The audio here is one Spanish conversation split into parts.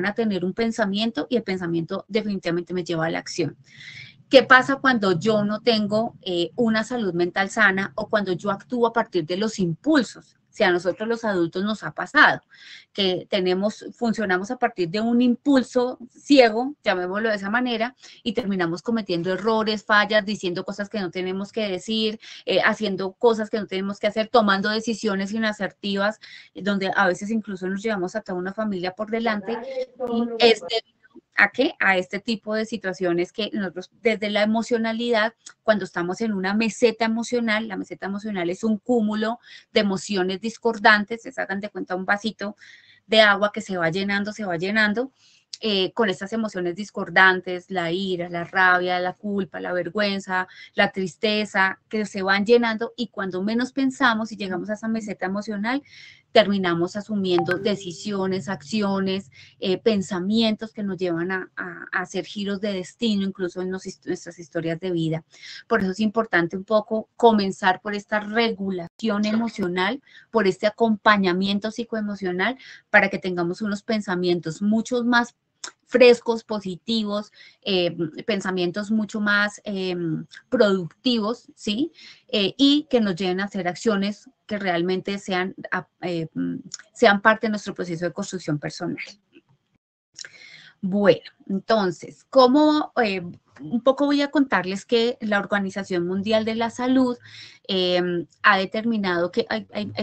llevan a tener un pensamiento y el pensamiento definitivamente me lleva a la acción. ¿Qué pasa cuando yo no tengo una salud mental sana o cuando yo actúo a partir de los impulsos? Si a nosotros los adultos nos ha pasado, que funcionamos a partir de un impulso ciego, llamémoslo de esa manera, y terminamos cometiendo errores, fallas, diciendo cosas que no tenemos que decir, haciendo cosas que no tenemos que hacer, tomando decisiones inasertivas, donde a veces incluso nos llevamos a toda una familia por delante. Y ¿a qué? A este tipo de situaciones que nosotros desde la emocionalidad, cuando estamos en una meseta emocional, la meseta emocional es un cúmulo de emociones discordantes, se hagan de cuenta un vasito de agua que se va llenando, con estas emociones discordantes, la ira, la rabia, la culpa, la vergüenza, la tristeza, que se van llenando y cuando menos pensamos y llegamos a esa meseta emocional, terminamos asumiendo decisiones, acciones, pensamientos que nos llevan a hacer giros de destino, incluso en nuestras historias de vida. Por eso es importante un poco comenzar por esta regulación emocional, por este acompañamiento psicoemocional, para que tengamos unos pensamientos mucho más frescos, positivos, pensamientos mucho más productivos, ¿sí? Y que nos lleven a hacer acciones que realmente sean parte de nuestro proceso de construcción personal. Bueno, entonces, un poco voy a contarles que la Organización Mundial de la Salud ha determinado que,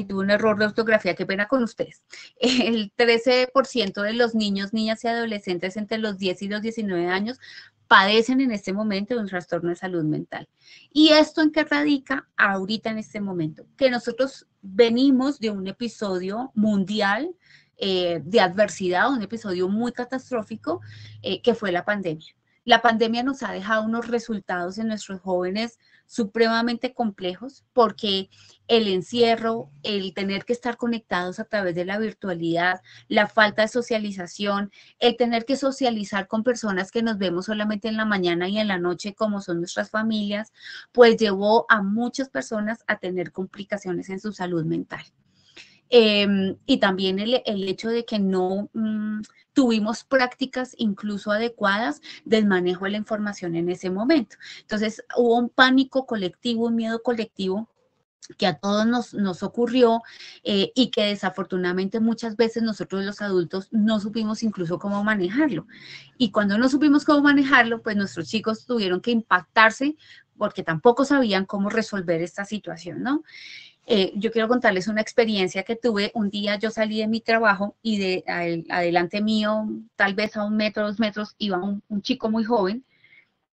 tuve un error de ortografía, qué pena con ustedes, el 13% de los niños, niñas y adolescentes entre los 10 y los 19 años padecen en este momento de un trastorno de salud mental. ¿Y esto en qué radica ahorita en este momento? Que nosotros venimos de un episodio mundial de adversidad, un episodio muy catastrófico que fue la pandemia. La pandemia nos ha dejado unos resultados en nuestros jóvenes supremamente complejos porque el encierro, el tener que estar conectados a través de la virtualidad, la falta de socialización, el tener que socializar con personas que nos vemos solamente en la mañana y en la noche como son nuestras familias, pues llevó a muchas personas a tener complicaciones en su salud mental. Y también el hecho de que no tuvimos prácticas incluso adecuadas del manejo de la información en ese momento. Entonces hubo un pánico colectivo, un miedo colectivo que a todos nos ocurrió y que desafortunadamente muchas veces nosotros los adultos no supimos incluso cómo manejarlo. Y cuando no supimos cómo manejarlo, pues nuestros chicos tuvieron que impactarse porque tampoco sabían cómo resolver esta situación, ¿no? Yo quiero contarles una experiencia que tuve. Un día yo salí de mi trabajo y adelante mío, tal vez a 1 metro, 2 metros, iba un chico muy joven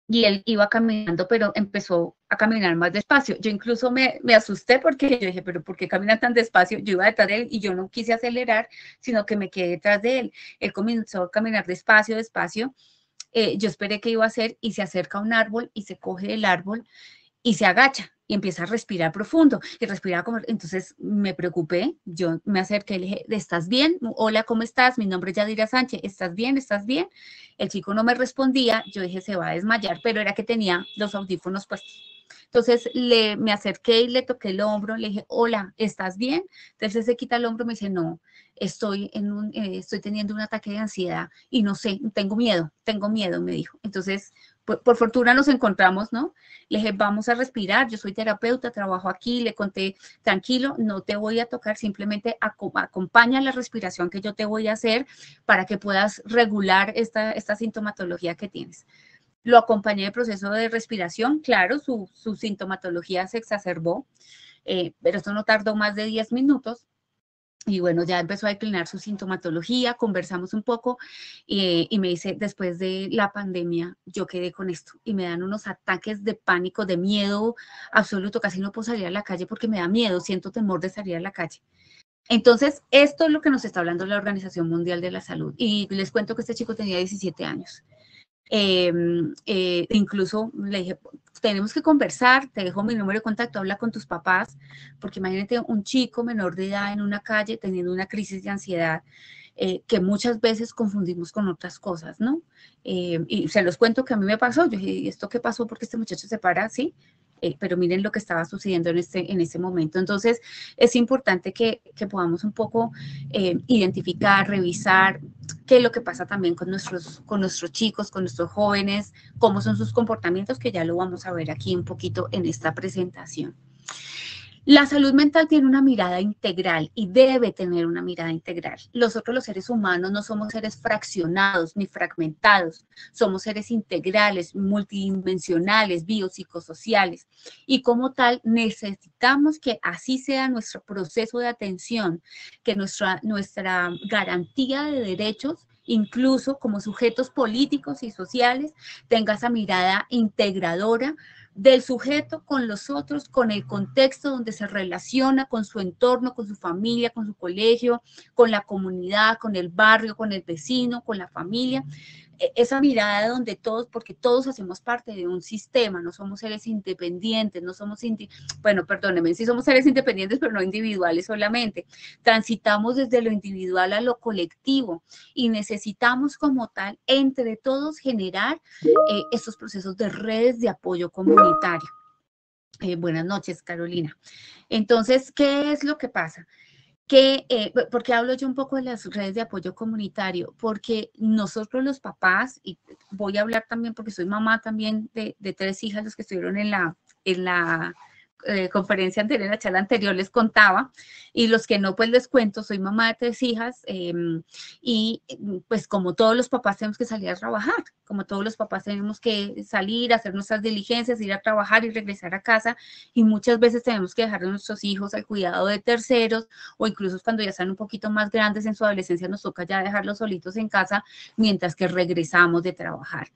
y él iba caminando, pero empezó a caminar más despacio. Yo incluso me asusté porque yo dije, pero ¿por qué camina tan despacio? Yo iba detrás de él y yo no quise acelerar, sino que me quedé detrás de él. Él comenzó a caminar despacio, despacio. Yo esperé qué iba a hacer y se acerca a un árbol y se coge el árbol y se agacha y empieza a respirar profundo y respira como, entonces me preocupé, yo me acerqué y le dije, ¿estás bien? Hola, ¿cómo estás? Mi nombre es Yadira Sánchez, ¿estás bien? ¿Estás bien? El chico no me respondía, yo dije, se va a desmayar, pero era que tenía los audífonos puestos. Entonces me acerqué y le toqué el hombro, le dije, hola, ¿estás bien? Entonces se quita el hombro y me dice, no, estoy teniendo un ataque de ansiedad y no sé, tengo miedo, me dijo. Entonces, por fortuna nos encontramos, ¿no? Le dije, vamos a respirar, yo soy terapeuta, trabajo aquí, le conté, tranquilo, no te voy a tocar, simplemente acompaña la respiración que yo te voy a hacer para que puedas regular esta sintomatología que tienes. Lo acompañé en el proceso de respiración, claro, su sintomatología se exacerbó, pero esto no tardó más de 10 minutos. Y bueno, ya empezó a declinar su sintomatología, conversamos un poco y me dice, después de la pandemia, yo quedé con esto y me dan unos ataques de pánico, de miedo absoluto, casi no puedo salir a la calle porque me da miedo, siento temor de salir a la calle. Entonces, esto es lo que nos está hablando la Organización Mundial de la Salud. Y les cuento que este chico tenía 17 años. Incluso le dije, tenemos que conversar, te dejo mi número de contacto, habla con tus papás, porque imagínate un chico menor de edad en una calle teniendo una crisis de ansiedad que muchas veces confundimos con otras cosas, ¿no? Y se los cuento que a mí me pasó, yo dije, ¿y esto qué pasó? Porque este muchacho se para así. pero miren lo que estaba sucediendo en ese momento. Entonces, es importante que podamos un poco identificar, revisar qué es lo que pasa también con nuestros chicos, con nuestros jóvenes, cómo son sus comportamientos, que ya lo vamos a ver aquí un poquito en esta presentación. La salud mental tiene una mirada integral y debe tener una mirada integral. Nosotros los seres humanos no somos seres fraccionados ni fragmentados, somos seres integrales, multidimensionales, biopsicosociales y como tal necesitamos que así sea nuestro proceso de atención, que nuestra garantía de derechos incluso como sujetos políticos y sociales, tenga esa mirada integradora del sujeto con los otros, con el contexto donde se relaciona, con su entorno, con su familia, con su colegio, con la comunidad, con el barrio, con el vecino, con la familia. Esa mirada donde todos, porque todos hacemos parte de un sistema, no somos seres independientes, no somos, bueno, perdónenme, sí somos seres independientes, pero no individuales solamente. Transitamos desde lo individual a lo colectivo y necesitamos como tal, entre todos, generar estos procesos de redes de apoyo comunitario. Buenas noches, Carolina. Entonces, ¿qué es lo que pasa? ¿Por qué hablo yo un poco de las redes de apoyo comunitario? Porque nosotros los papás, y voy a hablar también porque soy mamá también de 3 hijas, los que estuvieron en la conferencia anterior, en la charla anterior les contaba, y los que no, pues les cuento, soy mamá de 3 hijas, y pues como todos los papás tenemos que salir a trabajar, como todos los papás tenemos que salir, hacer nuestras diligencias, ir a trabajar y regresar a casa, y muchas veces tenemos que dejar a nuestros hijos al cuidado de terceros, o incluso cuando ya están un poquito más grandes en su adolescencia, nos toca ya dejarlos solitos en casa, mientras que regresamos de trabajar.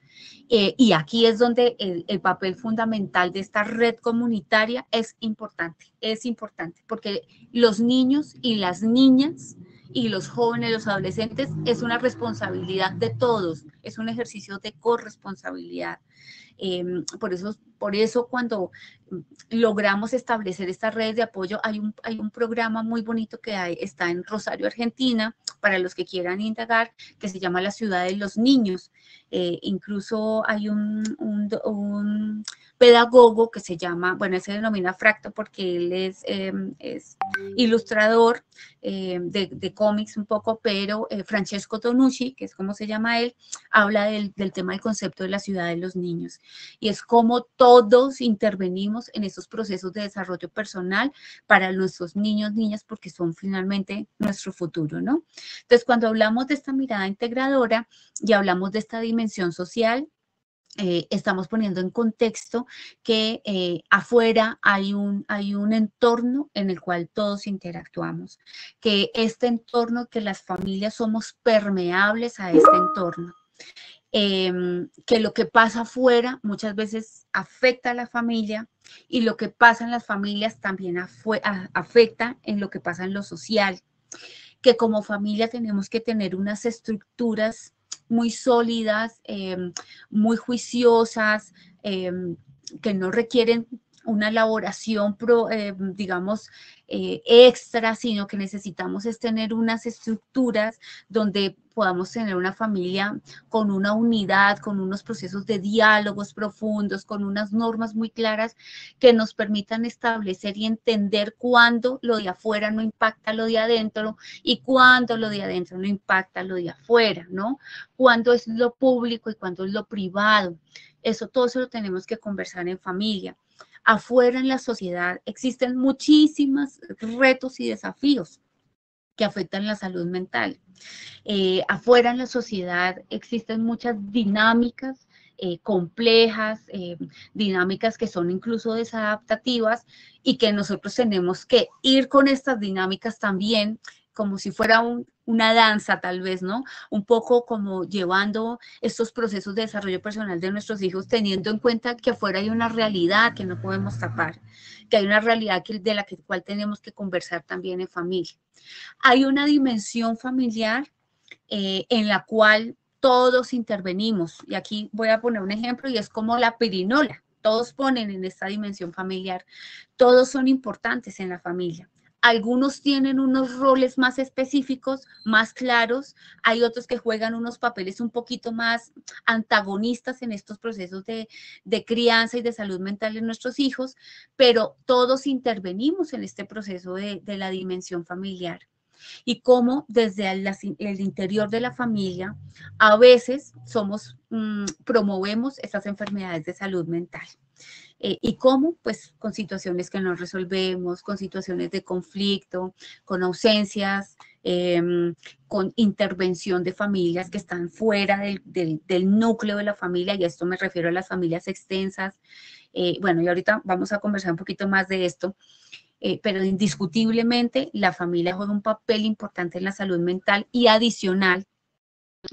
Y aquí es donde el papel fundamental de esta red comunitaria es importante, porque los niños y las niñas y los jóvenes, los adolescentes, es una responsabilidad de todos, es un ejercicio de corresponsabilidad. Por eso cuando logramos establecer estas redes de apoyo, hay un programa muy bonito que está en Rosario, Argentina, para los que quieran indagar, que se llama La Ciudad de los Niños. Incluso hay un pedagogo que se llama, bueno, él se denomina Fracto porque él es ilustrador de cómics un poco, pero Francesco Tonucci, que es como se llama él, habla del tema del concepto de la ciudad de los niños. Y es como todos intervenimos en estos procesos de desarrollo personal para nuestros niños, niñas, porque son finalmente nuestro futuro, ¿no? Entonces, cuando hablamos de esta mirada integradora y hablamos de esta dimensión social, estamos poniendo en contexto que afuera hay un entorno en el cual todos interactuamos, que este entorno, que las familias somos permeables a este entorno, que lo que pasa afuera muchas veces afecta a la familia y lo que pasa en las familias también afecta en lo que pasa en lo social, que como familia tenemos que tener unas estructuras muy sólidas, muy juiciosas, que no requieren una elaboración, digamos, extra, sino que necesitamos es tener unas estructuras donde podamos tener una familia con una unidad, con unos procesos de diálogos profundos, con unas normas muy claras que nos permitan establecer y entender cuándo lo de afuera no impacta lo de adentro y cuándo lo de adentro no impacta lo de afuera, ¿no? Cuándo es lo público y cuándo es lo privado. Todo eso lo tenemos que conversar en familia. Afuera en la sociedad existen muchísimos retos y desafíos que afectan la salud mental. Afuera en la sociedad existen muchas dinámicas complejas, dinámicas que son incluso desadaptativas y que nosotros tenemos que ir con estas dinámicas también como si fuera una danza tal vez, ¿no? Un poco como llevando estos procesos de desarrollo personal de nuestros hijos, teniendo en cuenta que afuera hay una realidad que no podemos tapar, que hay una realidad de la cual tenemos que conversar también en familia. Hay una dimensión familiar en la cual todos intervenimos, y aquí voy a poner un ejemplo, y es como la pirinola, todos ponen en esta dimensión familiar, todos son importantes en la familia. Algunos tienen unos roles más específicos, más claros. Hay otros que juegan unos papeles un poquito más antagonistas en estos procesos de crianza y de salud mental de nuestros hijos, pero todos intervenimos en este proceso de la dimensión familiar. Y cómo desde el interior de la familia a veces promovemos estas enfermedades de salud mental. ¿Y cómo? Pues con situaciones que no resolvemos, con situaciones de conflicto, con ausencias, con intervención de familias que están fuera del núcleo de la familia, y a esto me refiero a las familias extensas. Bueno, y ahorita vamos a conversar un poquito más de esto. Pero indiscutiblemente la familia juega un papel importante en la salud mental, y adicional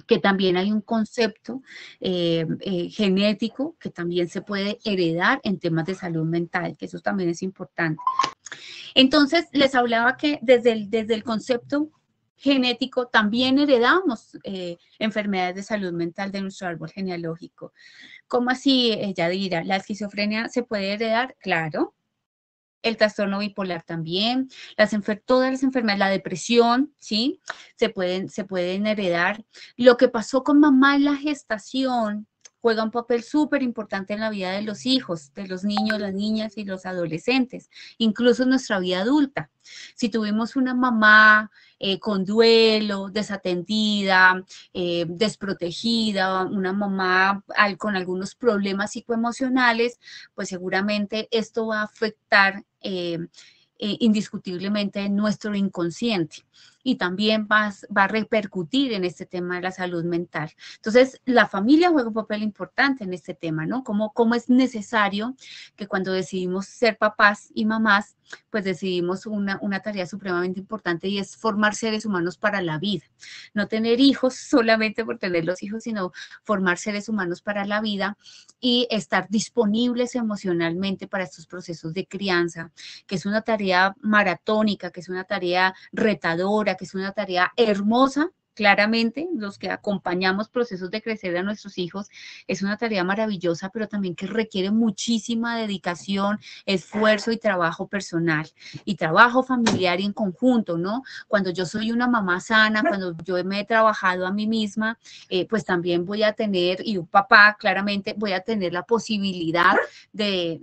que también hay un concepto genético que también se puede heredar en temas de salud mental, que eso también es importante. Entonces, les hablaba que desde el concepto genético también heredamos enfermedades de salud mental de nuestro árbol genealógico. ¿Cómo así, Yadira? ¿La esquizofrenia se puede heredar? Claro. El trastorno bipolar también, todas las enfermedades, la depresión, ¿sí? Se pueden heredar. Lo que pasó con mamá en la gestación juega un papel súper importante en la vida de los hijos, de los niños, las niñas y los adolescentes, incluso en nuestra vida adulta. Si tuvimos una mamá con duelo, desatendida, desprotegida, una mamá con algunos problemas psicoemocionales, pues seguramente esto va a afectar indiscutiblemente en nuestro inconsciente, y también va a repercutir en este tema de la salud mental. Entonces, la familia juega un papel importante en este tema, ¿no? Cómo es necesario que cuando decidimos ser papás y mamás, pues decidimos una tarea supremamente importante, y es formar seres humanos para la vida. No tener hijos solamente por tener los hijos, sino formar seres humanos para la vida y estar disponibles emocionalmente para estos procesos de crianza, que es una tarea maratónica, que es una tarea retadora, que es una tarea hermosa. Claramente, los que acompañamos procesos de crecer a nuestros hijos, es una tarea maravillosa, pero también que requiere muchísima dedicación, esfuerzo y trabajo personal, y trabajo familiar y en conjunto, ¿no? Cuando yo soy una mamá sana, cuando yo me he trabajado a mí misma, pues también voy a tener, y un papá claramente, voy a tener la posibilidad de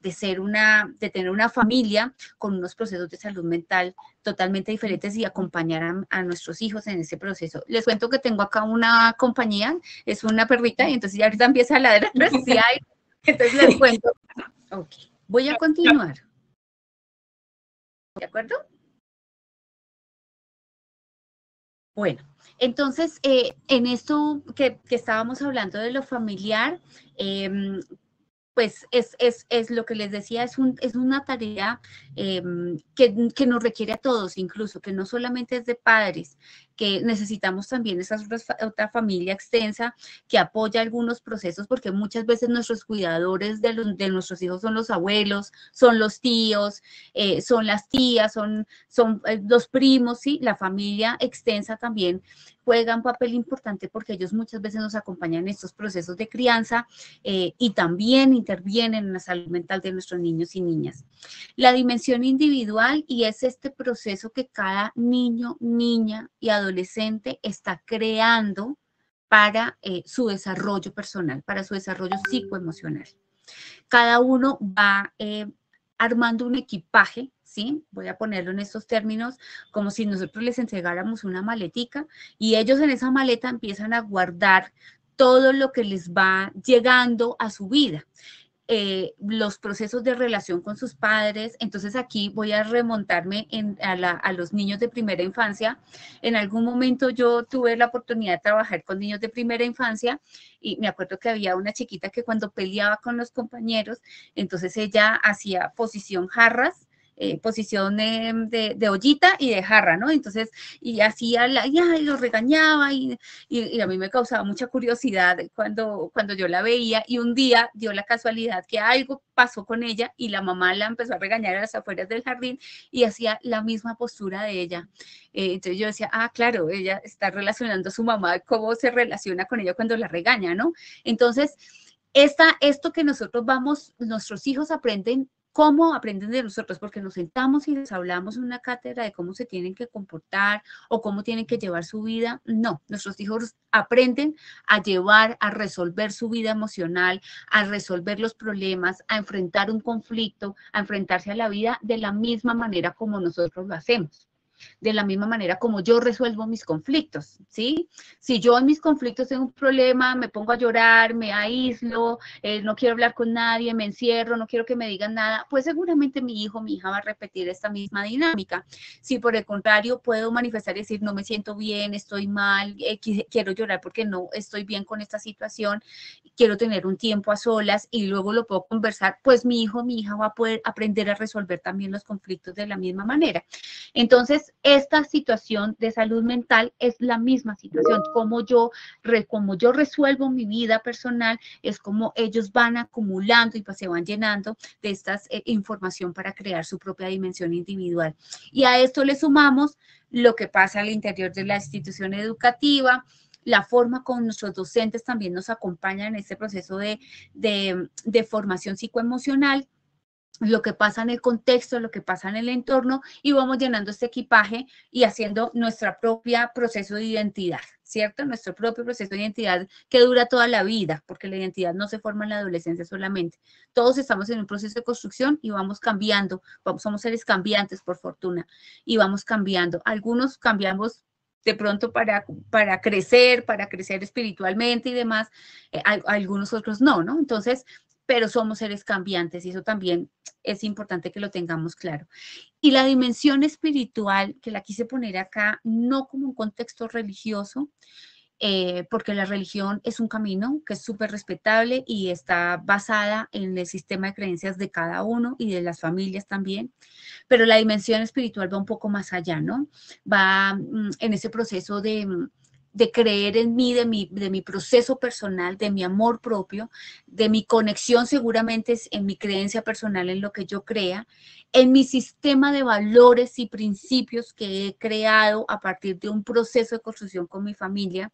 tener una familia con unos procesos de salud mental totalmente diferentes, y acompañar a nuestros hijos en ese proceso. Les cuento que tengo acá una compañía, es una perrita, y entonces ya ahorita empieza a ladrar, entonces les cuento. Ok, voy a continuar. ¿De acuerdo? Bueno, entonces, en esto que estábamos hablando de lo familiar, pues es lo que les decía, es una tarea que nos requiere a todos, incluso, que no solamente es de padres, que necesitamos también esa otra familia extensa que apoya algunos procesos, porque muchas veces nuestros cuidadores de nuestros hijos son los abuelos, son los tíos, son las tías, son los primos, ¿sí? La familia extensa también juega un papel importante, porque ellos muchas veces nos acompañan en estos procesos de crianza y también intervienen en la salud mental de nuestros niños y niñas. La dimensión individual, y es este proceso que cada niño, niña y adolescente está creando para su desarrollo personal, para su desarrollo psicoemocional. Cada uno va armando un equipaje, ¿sí? Voy a ponerlo en estos términos, como si nosotros les entregáramos una maletica, y ellos en esa maleta empiezan a guardar todo lo que les va llegando a su vida. Los procesos de relación con sus padres. Entonces aquí voy a remontarme a los niños de primera infancia. En algún momento yo tuve la oportunidad de trabajar con niños de primera infancia, y me acuerdo que había una chiquita que cuando peleaba con los compañeros, entonces ella hacía posición jarras, posición de ollita y de jarra, ¿no? Entonces, y hacía, y lo regañaba, y a mí me causaba mucha curiosidad cuando yo la veía, y un día dio la casualidad que algo pasó con ella, y la mamá la empezó a regañar a las afueras del jardín, y hacía la misma postura de ella. Entonces yo decía, claro, ella está relacionando a su mamá, cómo se relaciona con ella cuando la regaña, ¿no? Entonces, esto que nuestros hijos aprenden ¿Cómo aprenden de nosotros? Porque nos sentamos y les hablamos en una cátedra de cómo se tienen que comportar o cómo tienen que llevar su vida. No, nuestros hijos aprenden a llevar, a resolver su vida emocional, a resolver los problemas, a enfrentar un conflicto, a enfrentarse a la vida de la misma manera como nosotros lo hacemos. De la misma manera como yo resuelvo mis conflictos, ¿sí? Si yo en mis conflictos tengo un problema, me pongo a llorar, me aíslo, no quiero hablar con nadie, me encierro, no quiero que me digan nada, pues seguramente mi hijo, mi hija va a repetir esta misma dinámica. Si por el contrario puedo manifestar y decir, no me siento bien, estoy mal, quiero llorar porque no estoy bien con esta situación, quiero tener un tiempo a solas y luego lo puedo conversar, pues mi hijo, mi hija va a poder aprender a resolver también los conflictos de la misma manera. Entonces, esta situación de salud mental es la misma situación. Como yo resuelvo mi vida personal, es como ellos van acumulando y pues se van llenando de esta información para crear su propia dimensión individual. Y a esto le sumamos lo que pasa al interior de la institución educativa, la forma como nuestros docentes también nos acompañan en este proceso de formación psicoemocional, lo que pasa en el contexto, lo que pasa en el entorno, y vamos llenando este equipaje y haciendo nuestro propio proceso de identidad, ¿cierto? Nuestro propio proceso de identidad que dura toda la vida, porque la identidad no se forma en la adolescencia solamente. Todos estamos en un proceso de construcción y vamos cambiando, somos seres cambiantes por fortuna, y vamos cambiando. Algunos cambiamos de pronto para crecer espiritualmente y demás, algunos otros no, ¿no? Entonces, pero somos seres cambiantes y eso también es importante que lo tengamos claro. Y la dimensión espiritual, que la quise poner acá, no como un contexto religioso, porque la religión es un camino que es súper respetable y está basada en el sistema de creencias de cada uno y de las familias también, pero la dimensión espiritual va un poco más allá, ¿no? Va en ese proceso de creer en mí, de mi proceso personal, de mi amor propio, de mi conexión seguramente en mi creencia personal, en lo que yo crea, en mi sistema de valores y principios que he creado a partir de un proceso de construcción con mi familia,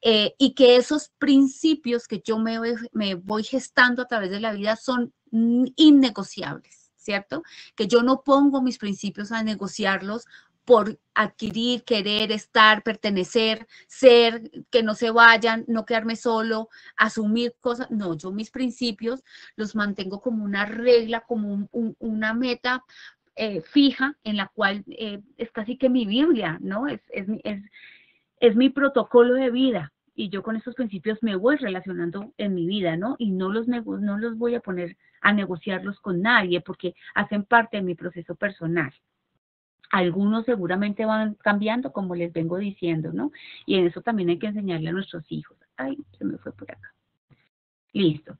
y que esos principios que yo me voy gestando a través de la vida son innegociables, ¿cierto? Que yo no pongo mis principios a negociarlos por adquirir, querer, estar, pertenecer, ser, que no se vayan, no quedarme solo, asumir cosas. No, yo mis principios los mantengo como una regla, como una meta fija en la cual es casi que mi Biblia, ¿no? Es mi protocolo de vida y yo con estos principios me voy relacionando en mi vida, ¿no? Y no los voy a poner a negociarlos con nadie porque hacen parte de mi proceso personal. Algunos seguramente van cambiando, como les vengo diciendo, ¿no? Y en eso también hay que enseñarle a nuestros hijos. Ay, se me fue por acá. Listo.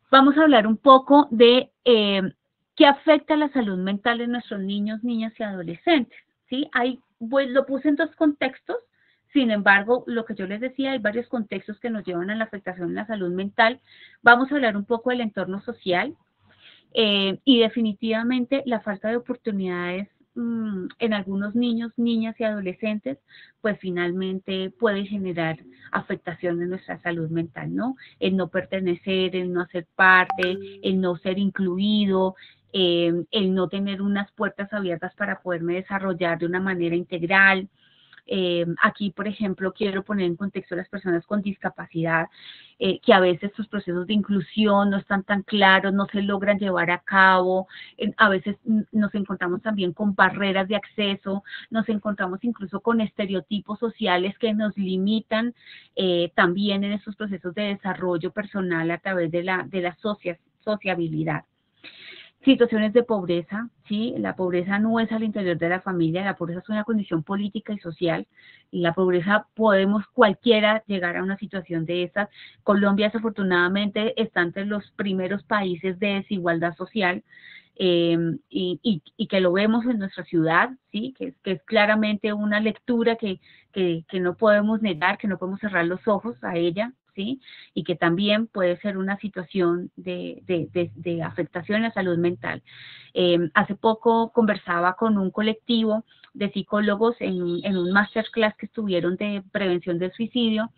Vamos a hablar un poco de qué afecta la salud mental de nuestros niños, niñas y adolescentes, ¿sí? Lo puse en dos contextos. Sin embargo, lo que yo les decía, hay varios contextos que nos llevan a la afectación en la salud mental. Vamos a hablar un poco del entorno social y definitivamente la falta de oportunidades en algunos niños, niñas y adolescentes, pues finalmente puede generar afectación en nuestra salud mental, ¿no? El no pertenecer, el no hacer parte, el no ser incluido, el no tener unas puertas abiertas para poderme desarrollar de una manera integral. Aquí, por ejemplo, quiero poner en contexto a las personas con discapacidad, que a veces sus procesos de inclusión no están tan claros, no se logran llevar a cabo, a veces nos encontramos también con barreras de acceso, nos encontramos incluso con estereotipos sociales que nos limitan también en estos procesos de desarrollo personal a través de la sociabilidad. Situaciones de pobreza, ¿sí? La pobreza no es al interior de la familia, la pobreza es una condición política y social, y la pobreza podemos cualquiera llegar a una situación de estas. Colombia desafortunadamente está entre los primeros países de desigualdad social, y que lo vemos en nuestra ciudad, ¿sí? Que es claramente una lectura que no podemos negar, que no podemos cerrar los ojos a ella, ¿sí? Y que también puede ser una situación de afectación en la salud mental. Hace poco conversaba con un colectivo de psicólogos en un masterclass que estuvieron de prevención del suicidio,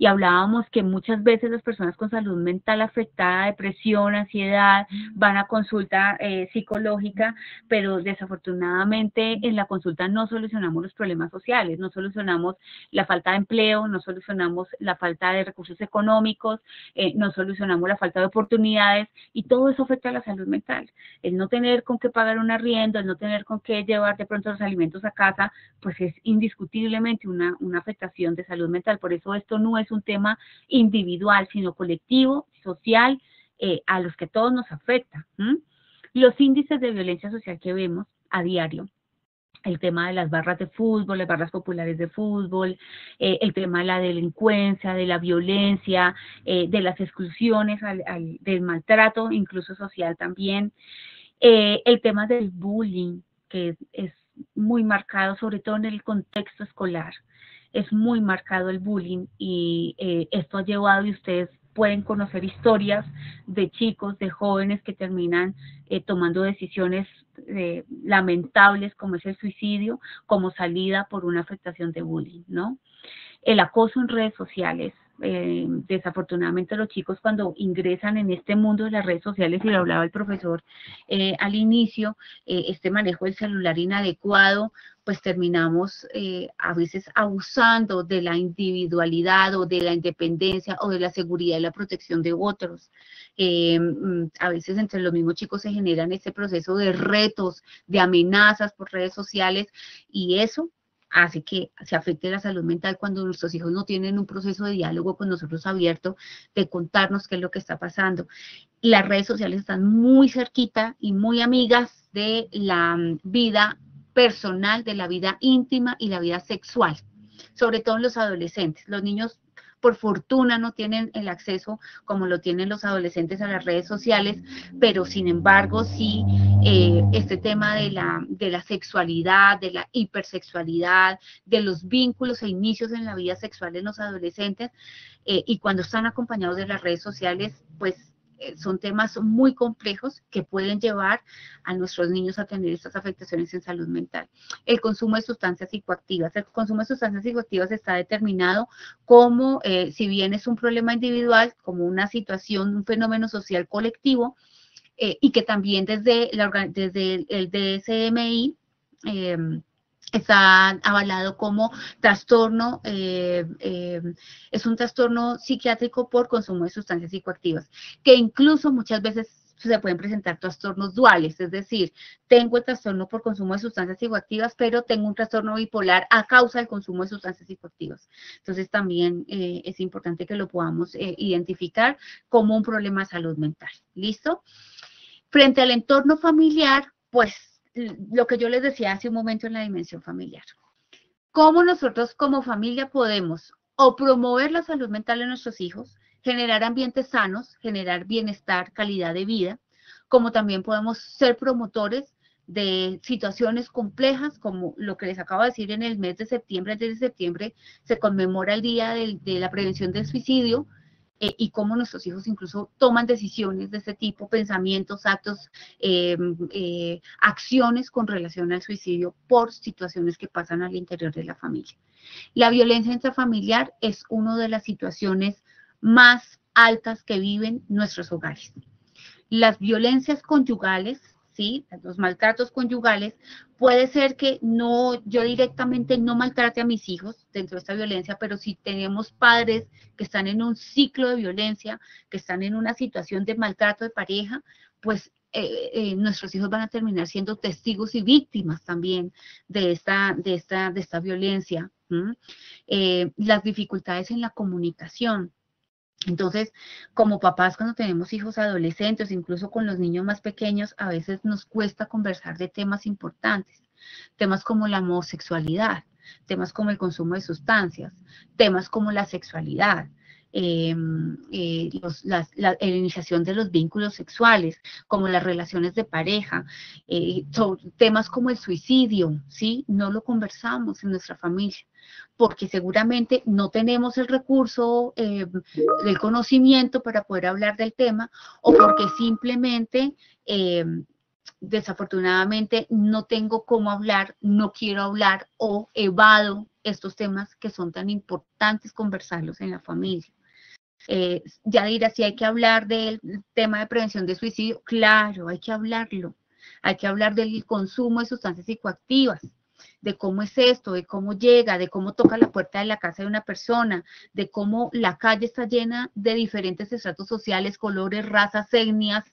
y hablábamos que muchas veces las personas con salud mental afectada, depresión, ansiedad, van a consulta psicológica, pero desafortunadamente en la consulta no solucionamos los problemas sociales, no solucionamos la falta de empleo, no solucionamos la falta de recursos económicos, no solucionamos la falta de oportunidades, y todo eso afecta a la salud mental. El no tener con qué pagar un arriendo, el no tener con qué llevar de pronto los alimentos a casa, pues es indiscutiblemente una afectación de salud mental. Por eso esto no es un tema individual, sino colectivo, social, a los que todos nos afecta. Los índices de violencia social que vemos a diario, el tema de las barras de fútbol, las barras populares de fútbol, el tema de la delincuencia, de la violencia, de las exclusiones, del maltrato, incluso social también, el tema del bullying, que es muy marcado, sobre todo en el contexto escolar, es muy marcado el bullying, y esto ha llevado, y ustedes pueden conocer historias de chicos, de jóvenes que terminan tomando decisiones lamentables, como es el suicidio, como salida por una afectación de bullying, ¿no? El acoso en redes sociales. Desafortunadamente los chicos cuando ingresan en este mundo de las redes sociales, y lo hablaba el profesor al inicio, este manejo del celular inadecuado, pues terminamos a veces abusando de la individualidad o de la independencia o de la seguridad y la protección de otros. A veces entre los mismos chicos se generan este proceso de retos, de amenazas por redes sociales, y eso hace que se afecte la salud mental cuando nuestros hijos no tienen un proceso de diálogo con nosotros abierto, de contarnos qué es lo que está pasando. Las redes sociales están muy cerquita y muy amigas de la vida personal, de la vida íntima y la vida sexual, sobre todo en los adolescentes. Los niños, por fortuna, no tienen el acceso como lo tienen los adolescentes a las redes sociales, pero sin embargo sí, este tema de la sexualidad, de la hipersexualidad, de los vínculos e inicios en la vida sexual en los adolescentes, y cuando están acompañados de las redes sociales, pues son temas muy complejos que pueden llevar a nuestros niños a tener estas afectaciones en salud mental. El consumo de sustancias psicoactivas. El consumo de sustancias psicoactivas está determinado como, si bien es un problema individual, como una situación, un fenómeno social colectivo, y que también desde el DSM-I está avalado como trastorno, es un trastorno psiquiátrico por consumo de sustancias psicoactivas, que incluso muchas veces se pueden presentar trastornos duales, es decir, tengo el trastorno por consumo de sustancias psicoactivas, pero tengo un trastorno bipolar a causa del consumo de sustancias psicoactivas. Entonces también es importante que lo podamos identificar como un problema de salud mental. ¿Listo? Frente al entorno familiar, pues lo que yo les decía hace un momento en la dimensión familiar. ¿Cómo nosotros como familia podemos o promover la salud mental de nuestros hijos, generar ambientes sanos, generar bienestar, calidad de vida, como también podemos ser promotores de situaciones complejas, como lo que les acabo de decir, en el mes de septiembre, desde septiembre se conmemora el Día de la Prevención del Suicidio, y cómo nuestros hijos incluso toman decisiones de este tipo, pensamientos, actos, acciones con relación al suicidio por situaciones que pasan al interior de la familia. La violencia intrafamiliar es una de las situaciones más altas que viven nuestros hogares. Las violencias conyugales, ¿sí? Los maltratos conyugales, puede ser que yo directamente no maltrate a mis hijos dentro de esta violencia, pero si tenemos padres que están en un ciclo de violencia, que están en una situación de maltrato de pareja, pues nuestros hijos van a terminar siendo testigos y víctimas también de esta violencia. Las dificultades en la comunicación. Entonces, como papás, cuando tenemos hijos adolescentes, incluso con los niños más pequeños, a veces nos cuesta conversar de temas importantes, temas como la homosexualidad, temas como el consumo de sustancias, temas como la sexualidad, la iniciación de los vínculos sexuales, como las relaciones de pareja, temas como el suicidio, ¿sí? No lo conversamos en nuestra familia, porque seguramente no tenemos el recurso, el conocimiento para poder hablar del tema, o porque simplemente, desafortunadamente, no tengo cómo hablar, no quiero hablar, o evado estos temas que son tan importantes conversarlos en la familia. Ya dirá, si hay que hablar del tema de prevención de suicidio, claro, hay que hablarlo. Hay que hablar del consumo de sustancias psicoactivas, de cómo es esto, de cómo llega, de cómo toca la puerta de la casa de una persona, de cómo la calle está llena de diferentes estratos sociales, colores, razas, etnias,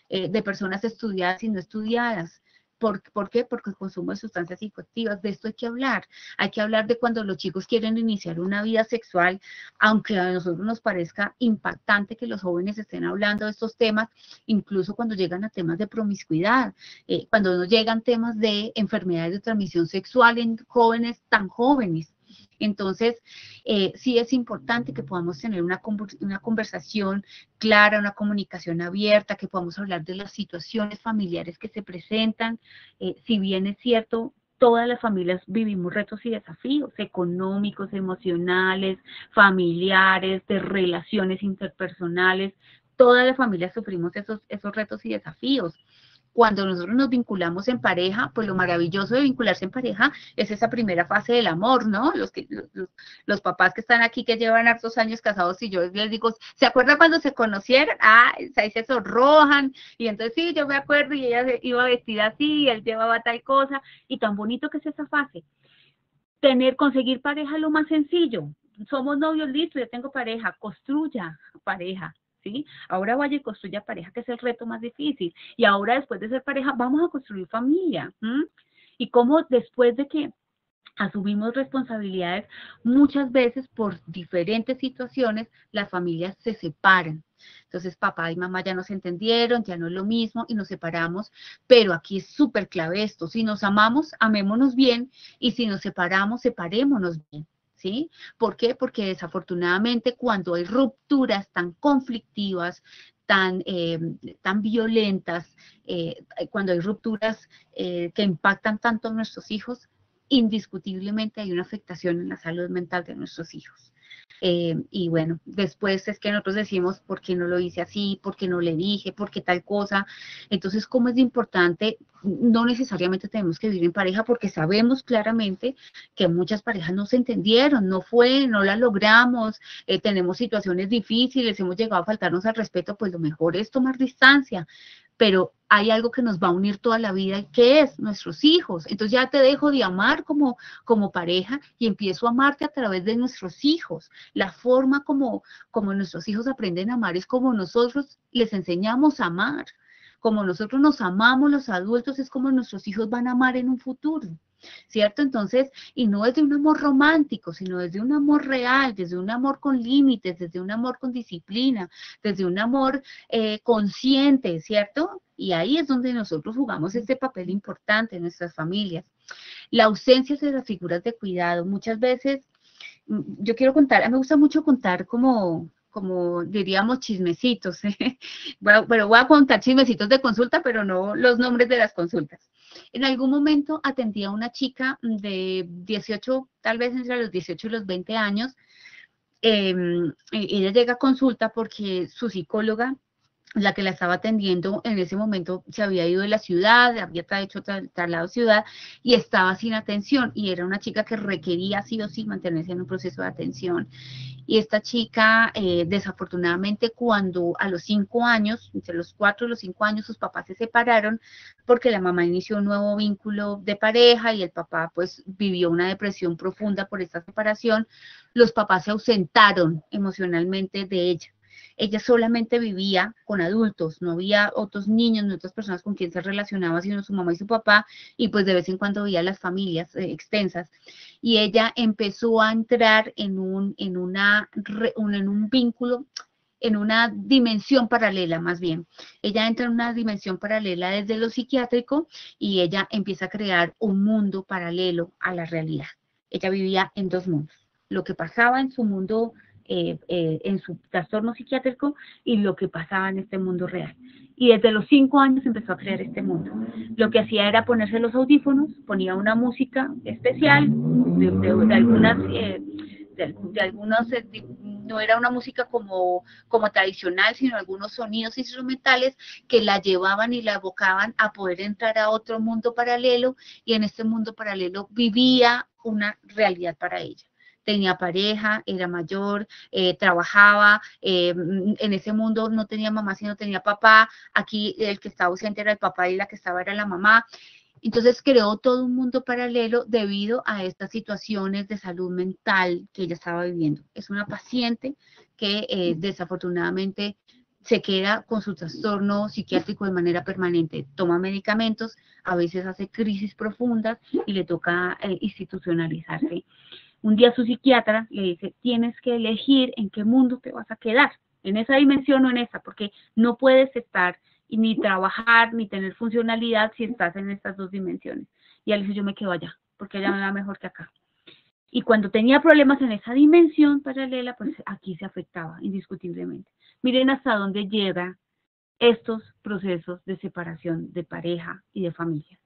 de personas estudiadas y no estudiadas. ¿Por qué? Porque el consumo de sustancias psicoactivas, de esto hay que hablar de cuando los chicos quieren iniciar una vida sexual, aunque a nosotros nos parezca impactante que los jóvenes estén hablando de estos temas, incluso cuando llegan a temas de promiscuidad, cuando nos llegan temas de enfermedades de transmisión sexual en jóvenes tan jóvenes. Entonces, sí es importante que podamos tener una conversación clara, una comunicación abierta, que podamos hablar de las situaciones familiares que se presentan. Si bien es cierto, todas las familias vivimos retos y desafíos económicos, emocionales, familiares, de relaciones interpersonales. Todas las familias sufrimos esos retos y desafíos. Cuando nosotros nos vinculamos en pareja, pues lo maravilloso de vincularse en pareja es esa primera fase del amor, ¿no? Los papás que están aquí, que llevan hartos años casados, y yo les digo, ¿se acuerdan cuando se conocieron? Ah, ahí se sonrojan, y entonces sí, yo me acuerdo, y ella iba vestida así, y él llevaba tal cosa, y tan bonito que es esa fase. Conseguir pareja es lo más sencillo. Somos novios, listo, yo tengo pareja, construya pareja. ¿Sí? Ahora vaya y construya pareja, que es el reto más difícil. Y ahora, después de ser pareja, vamos a construir familia. Y cómo después de que asumimos responsabilidades, muchas veces por diferentes situaciones, las familias se separan. Entonces, papá y mamá ya no se entendieron, ya no es lo mismo y nos separamos, pero aquí es súper clave esto: si nos amamos, amémonos bien, y si nos separamos, separémonos bien. ¿Sí? ¿Por qué? Porque desafortunadamente cuando hay rupturas tan conflictivas, tan violentas, cuando hay rupturas que impactan tanto a nuestros hijos, indiscutiblemente hay una afectación en la salud mental de nuestros hijos. Y bueno, después es que nosotros decimos, ¿por qué no lo hice así? ¿Por qué no le dije? ¿Por qué tal cosa? Entonces, ¿cómo es importante? No necesariamente tenemos que vivir en pareja, porque sabemos claramente que muchas parejas no se entendieron, no la logramos, tenemos situaciones difíciles, hemos llegado a faltarnos al respeto, pues lo mejor es tomar distancia. Pero hay algo que nos va a unir toda la vida, que es nuestros hijos. Entonces ya te dejo de amar como pareja y empiezo a amarte a través de nuestros hijos. La forma como nuestros hijos aprenden a amar es como nosotros les enseñamos a amar. Como nosotros nos amamos los adultos, es como nuestros hijos van a amar en un futuro. ¿Cierto? Entonces, y no desde un amor romántico, sino desde un amor real, desde un amor con límites, desde un amor con disciplina, desde un amor consciente, ¿cierto? Y ahí es donde nosotros jugamos este papel importante en nuestras familias. La ausencia de las figuras de cuidado. Muchas veces, yo quiero contar, a mí me gusta mucho contar como diríamos chismecitos, pero voy a contar chismecitos de consulta, pero no los nombres de las consultas. En algún momento atendí a una chica de 18, tal vez entre los 18 y los 20 años. Ella llega a consulta porque su psicóloga, la que la estaba atendiendo en ese momento, se había ido de la ciudad, había hecho traslado a ciudad y estaba sin atención, y era una chica que requería sí o sí mantenerse en un proceso de atención. Y esta chica, desafortunadamente, cuando a los 5 años, entre los 4 y los 5 años, sus papás se separaron porque la mamá inició un nuevo vínculo de pareja y el papá pues vivió una depresión profunda por esta separación. Los papás se ausentaron emocionalmente de ella. Ella solamente vivía con adultos, no había otros niños, no otras personas con quien se relacionaba, sino su mamá y su papá, y pues de vez en cuando veía las familias extensas. Y ella empezó a entrar en un vínculo, en una dimensión paralela más bien. Ella entra en una dimensión paralela desde lo psiquiátrico y ella empieza a crear un mundo paralelo a la realidad. Ella vivía en dos mundos: lo que pasaba en su mundo, en su trastorno psiquiátrico, y lo que pasaba en este mundo real. Y desde los 5 años empezó a crear este mundo. Lo que hacía era ponerse los audífonos, ponía una música especial de algunos no era una música como tradicional, sino algunos sonidos instrumentales que la llevaban y la evocaban a poder entrar a otro mundo paralelo, y en este mundo paralelo vivía una realidad para ella. Tenía pareja, era mayor, trabajaba, en ese mundo no tenía mamá, sino tenía papá. Aquí el que estaba ausente era el papá y la que estaba era la mamá. Entonces creó todo un mundo paralelo debido a estas situaciones de salud mental que ella estaba viviendo. Es una paciente que desafortunadamente se queda con su trastorno psiquiátrico de manera permanente, toma medicamentos, a veces hace crisis profundas y le toca institucionalizarse. Un día su psiquiatra le dice, tienes que elegir en qué mundo te vas a quedar, en esa dimensión o en esa, porque no puedes estar y ni trabajar ni tener funcionalidad si estás en estas dos dimensiones. Y él dice, yo me quedo allá, porque allá me va mejor que acá. Y cuando tenía problemas en esa dimensión paralela, pues aquí se afectaba indiscutiblemente. Miren hasta dónde llegan estos procesos de separación de pareja y de familia.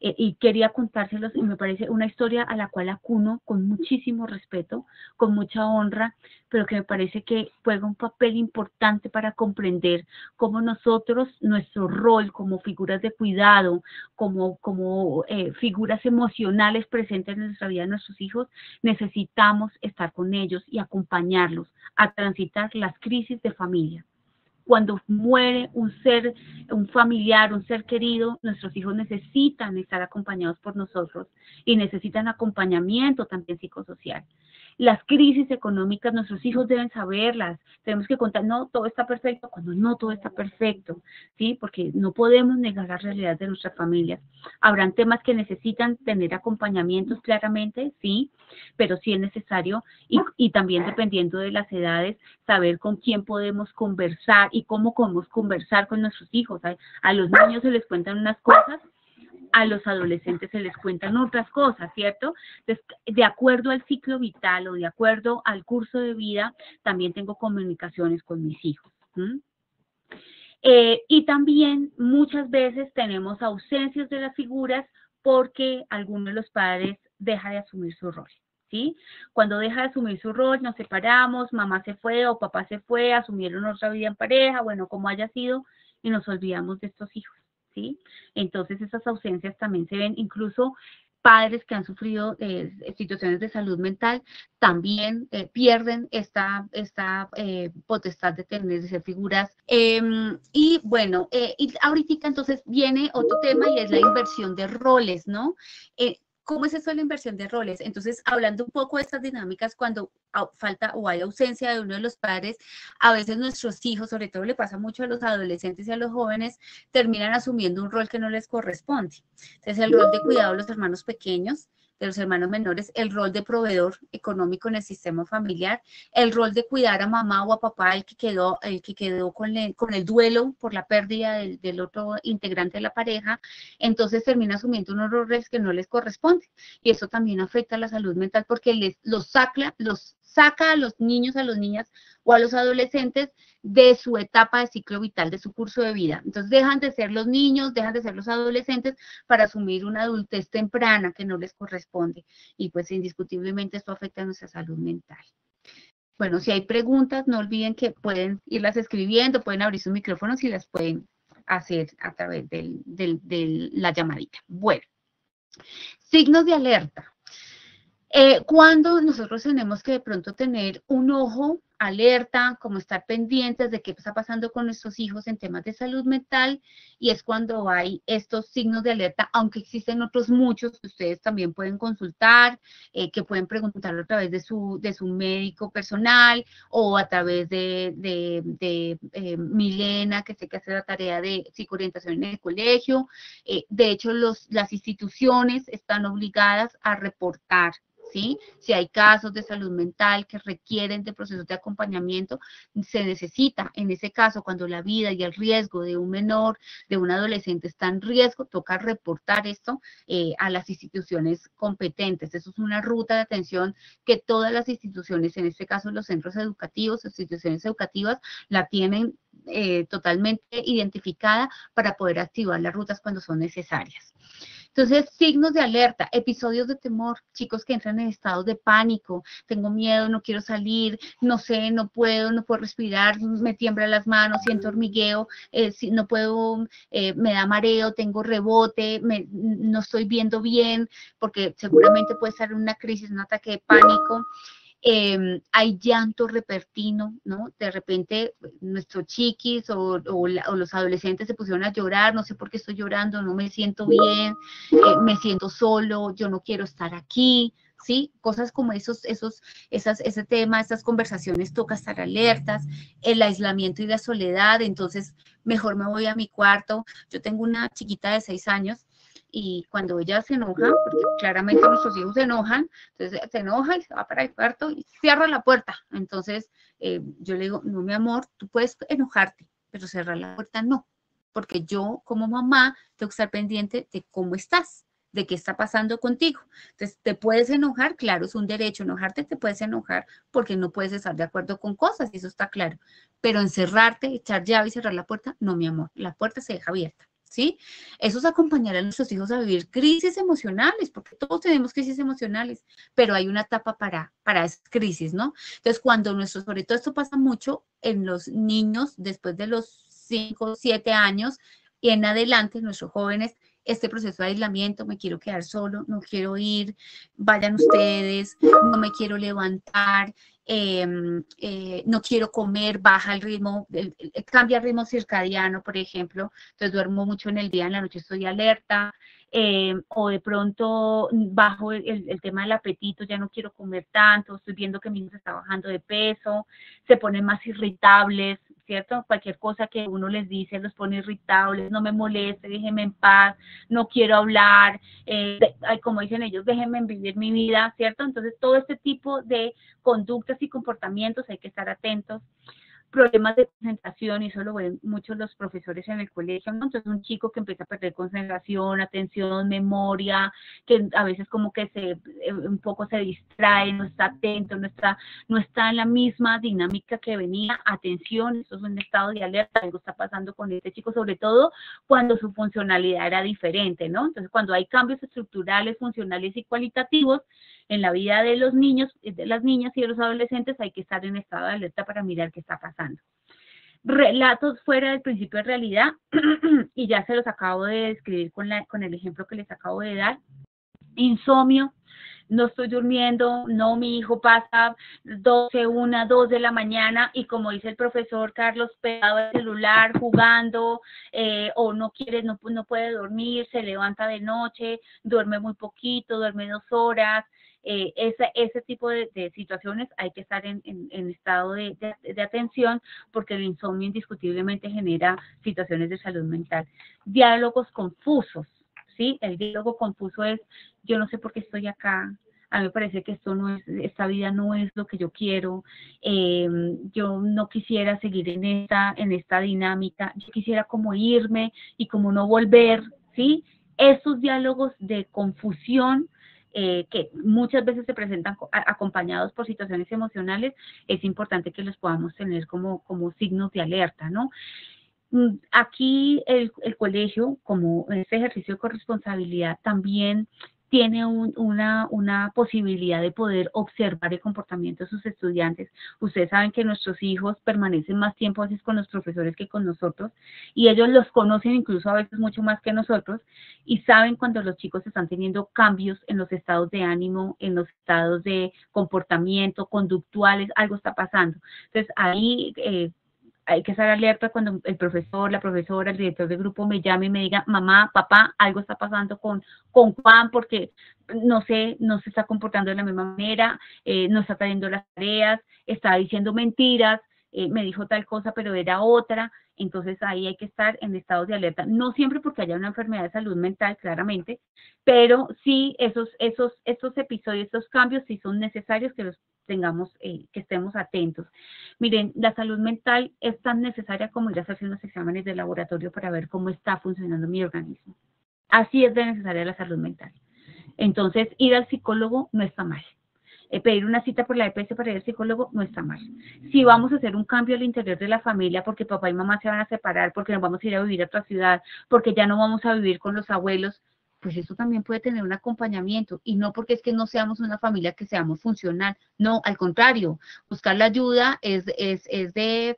Y quería contárselos, y me parece una historia a la cual acuno con muchísimo respeto, con mucha honra, pero que me parece que juega un papel importante para comprender cómo nosotros, nuestro rol como figuras de cuidado, como figuras emocionales presentes en nuestra vida de nuestros hijos, necesitamos estar con ellos y acompañarlos a transitar las crisis de familia. Cuando muere un ser, un familiar, un ser querido, nuestros hijos necesitan estar acompañados por nosotros y necesitan acompañamiento también psicosocial. Las crisis económicas, nuestros hijos deben saberlas, tenemos que contar, no, todo está perfecto, cuando no todo está perfecto, ¿sí? Porque no podemos negar la realidad de nuestras familias. Habrán temas que necesitan tener acompañamientos claramente, sí, pero sí es necesario, y también dependiendo de las edades, saber con quién podemos conversar y cómo podemos conversar con nuestros hijos. A los niños se les cuentan unas cosas, a los adolescentes se les cuentan otras cosas, ¿cierto? Entonces, de acuerdo al ciclo vital o de acuerdo al curso de vida, también tengo comunicaciones con mis hijos. Y también muchas veces tenemos ausencias de las figuras porque alguno de los padres deja de asumir su rol. ¿Sí? Cuando deja de asumir su rol, nos separamos, mamá se fue o papá se fue, asumieron otra vida en pareja, bueno, como haya sido, y nos olvidamos de estos hijos, ¿sí? Entonces esas ausencias también se ven, incluso padres que han sufrido situaciones de salud mental también pierden esta potestad de tener, de ser figuras. Y bueno, y ahorita entonces viene otro tema y es la inversión de roles, ¿no? ¿Cómo es eso de la inversión de roles? Entonces, hablando un poco de estas dinámicas, cuando falta o hay ausencia de uno de los padres, a veces nuestros hijos, sobre todo le pasa mucho a los adolescentes y a los jóvenes, terminan asumiendo un rol que no les corresponde. Entonces, el rol de cuidado de los hermanos pequeños, de los hermanos menores, el rol de proveedor económico en el sistema familiar, el rol de cuidar a mamá o a papá, el que quedó con el duelo por la pérdida del otro integrante de la pareja, entonces termina asumiendo unos roles que no les corresponden. Y eso también afecta a la salud mental porque los saca a los niños, a las niñas o a los adolescentes de su etapa de ciclo vital, de su curso de vida. Entonces dejan de ser los niños, dejan de ser los adolescentes para asumir una adultez temprana que no les corresponde. Y pues indiscutiblemente esto afecta a nuestra salud mental. Bueno, si hay preguntas, no olviden que pueden irlas escribiendo, pueden abrir sus micrófonos y las pueden hacer a través de la llamadita. Bueno, signos de alerta. Cuando nosotros tenemos que de pronto tener un ojo alerta, como estar pendientes de qué está pasando con nuestros hijos en temas de salud mental, y es cuando hay estos signos de alerta, aunque existen otros muchos que ustedes también pueden consultar, que pueden preguntar a través de su médico personal o a través de Milena, que sé que hace la tarea de psicoorientación en el colegio. De hecho, las instituciones están obligadas a reportar, ¿sí? Si hay casos de salud mental que requieren de procesos de acompañamiento, se necesita, en ese caso, cuando la vida y el riesgo de un menor, de un adolescente está en riesgo, toca reportar esto a las instituciones competentes. Eso es una ruta de atención que todas las instituciones, en este caso los centros educativos, instituciones educativas, la tienen totalmente identificada para poder activar las rutas cuando son necesarias. Entonces, signos de alerta, episodios de temor, chicos que entran en estados de pánico, tengo miedo, no quiero salir, no sé, no puedo respirar, me tiemblan las manos, siento hormigueo, no puedo, me da mareo, tengo rebote, no estoy viendo bien, porque seguramente puede estar en una crisis, un ataque de pánico. Hay llanto repentino, ¿no? De repente nuestros chiquis o los adolescentes se pusieron a llorar, no sé por qué estoy llorando, no me siento bien, me siento solo, yo no quiero estar aquí, ¿sí? Cosas como ese tema, estas conversaciones toca estar alertas, el aislamiento y la soledad, entonces mejor me voy a mi cuarto. Yo tengo una chiquita de 6 años y cuando ella se enoja, porque claramente nuestros hijos se enojan, entonces se enoja y se va para el cuarto y cierra la puerta. Entonces yo le digo, no, mi amor, tú puedes enojarte, pero cerrar la puerta no, porque yo como mamá tengo que estar pendiente de cómo estás, de qué está pasando contigo. Entonces, ¿te puedes enojar? Claro, es un derecho enojarte, te puedes enojar porque no puedes estar de acuerdo con cosas, y eso está claro. Pero encerrarte, echar llave y cerrar la puerta, no, mi amor, la puerta se deja abierta. ¿Sí? Eso es acompañar a nuestros hijos a vivir crisis emocionales, porque todos tenemos crisis emocionales, pero hay una etapa para esas crisis, ¿no? Entonces, sobre todo esto pasa mucho en los niños después de los 5, 7 años y en adelante, nuestros jóvenes, este proceso de aislamiento, me quiero quedar solo, no quiero ir, vayan ustedes, no me quiero levantar, no quiero comer, baja el ritmo, cambia el ritmo circadiano, por ejemplo, entonces duermo mucho en el día, en la noche estoy alerta, o de pronto bajo el tema del apetito, ya no quiero comer tanto, estoy viendo que mi hijo se está bajando de peso, se ponen más irritables, ¿cierto? Cualquier cosa que uno les dice los pone irritables, no me moleste, déjenme en paz, no quiero hablar, como dicen ellos, déjenme vivir mi vida, ¿cierto? Entonces todo este tipo de conductas y comportamientos hay que estar atentos. Problemas de concentración, y eso lo ven muchos los profesores en el colegio, ¿no? Entonces un chico que empieza a perder concentración, atención, memoria, que a veces como que un poco se distrae, no está atento, no está en la misma dinámica que venía, atención, eso es un estado de alerta, algo está pasando con este chico, sobre todo cuando su funcionalidad era diferente, ¿no? Entonces cuando hay cambios estructurales, funcionales y cualitativos, en la vida de los niños, de las niñas y de los adolescentes hay que estar en estado de alerta para mirar qué está pasando. Relatos fuera del principio de realidad, y ya se los acabo de describir con el ejemplo que les acabo de dar. Insomnio, no estoy durmiendo, no, mi hijo pasa 12, 1, 2 de la mañana y como dice el profesor Carlos, pegado al celular, jugando, o no quiere, no puede dormir, se levanta de noche, duerme muy poquito, duerme 2 horas, ese tipo de situaciones hay que estar en estado de atención porque el insomnio indiscutiblemente genera situaciones de salud mental. Diálogos confusos, ¿sí? El diálogo confuso es, yo no sé por qué estoy acá, a mí me parece que esta vida no es lo que yo quiero, yo no quisiera seguir en esta dinámica, yo quisiera como irme y como no volver, ¿sí? Esos diálogos de confusión que muchas veces se presentan acompañados por situaciones emocionales, es importante que los podamos tener como signos de alerta, ¿no? Aquí el colegio, como este ejercicio de corresponsabilidad, también tiene una posibilidad de poder observar el comportamiento de sus estudiantes. Ustedes saben que nuestros hijos permanecen más tiempo a veces con los profesores que con nosotros, y ellos los conocen incluso a veces mucho más que nosotros, y saben cuando los chicos están teniendo cambios en los estados de ánimo, en los estados de comportamiento, conductuales, algo está pasando. Entonces ahí hay que estar alerta cuando el profesor, la profesora, el director del grupo me llame y me diga, mamá, papá, algo está pasando con Juan porque no sé, no se está comportando de la misma manera, no está trayendo las tareas, está diciendo mentiras, me dijo tal cosa, pero era otra. Entonces ahí hay que estar en estados de alerta, no siempre porque haya una enfermedad de salud mental, claramente, pero sí estos episodios, estos cambios sí son necesarios que los tengamos, que estemos atentos. Miren, la salud mental es tan necesaria como ir a hacerse unos exámenes de laboratorio para ver cómo está funcionando mi organismo. Así es de necesaria la salud mental. Entonces, ir al psicólogo no está mal. Pedir una cita por la EPS para ir al psicólogo no está mal. Si vamos a hacer un cambio al interior de la familia porque papá y mamá se van a separar, porque nos vamos a ir a vivir a otra ciudad, porque ya no vamos a vivir con los abuelos, pues eso también puede tener un acompañamiento, y no porque es que no seamos una familia que seamos funcional, no, al contrario, buscar la ayuda es de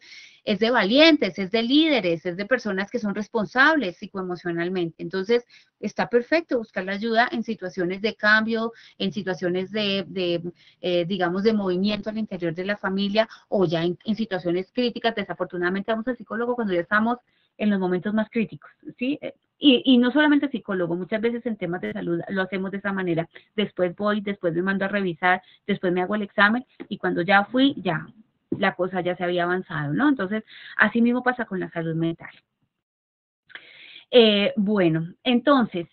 valientes, es de líderes, es de personas que son responsables psicoemocionalmente. Entonces, está perfecto buscar la ayuda en situaciones de cambio, en situaciones digamos, de movimiento al interior de la familia, o ya en situaciones críticas. Desafortunadamente vamos al psicólogo cuando ya estamos en los momentos más críticos, ¿sí? Y no solamente psicólogo, muchas veces en temas de salud lo hacemos de esa manera. Después voy, después me mando a revisar, después me hago el examen, y cuando ya fui, ya la cosa ya se había avanzado, ¿no? Entonces, así mismo pasa con la salud mental. Bueno, entonces,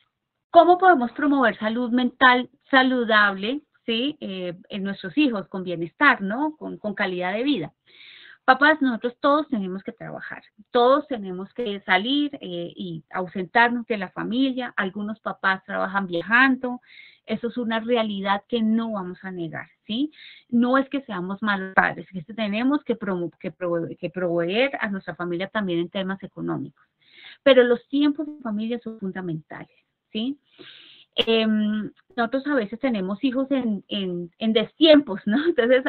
¿cómo podemos promover salud mental saludable, ¿sí? En nuestros hijos, con bienestar, ¿no? Con calidad de vida. Papás, nosotros todos tenemos que trabajar, todos tenemos que salir y ausentarnos de la familia. Algunos papás trabajan viajando. Eso es una realidad que no vamos a negar, ¿sí? No es que seamos malos padres, es que tenemos que proveer a nuestra familia también en temas económicos. Pero los tiempos de familia son fundamentales, ¿sí? Nosotros a veces tenemos hijos en destiempos, ¿no? Entonces,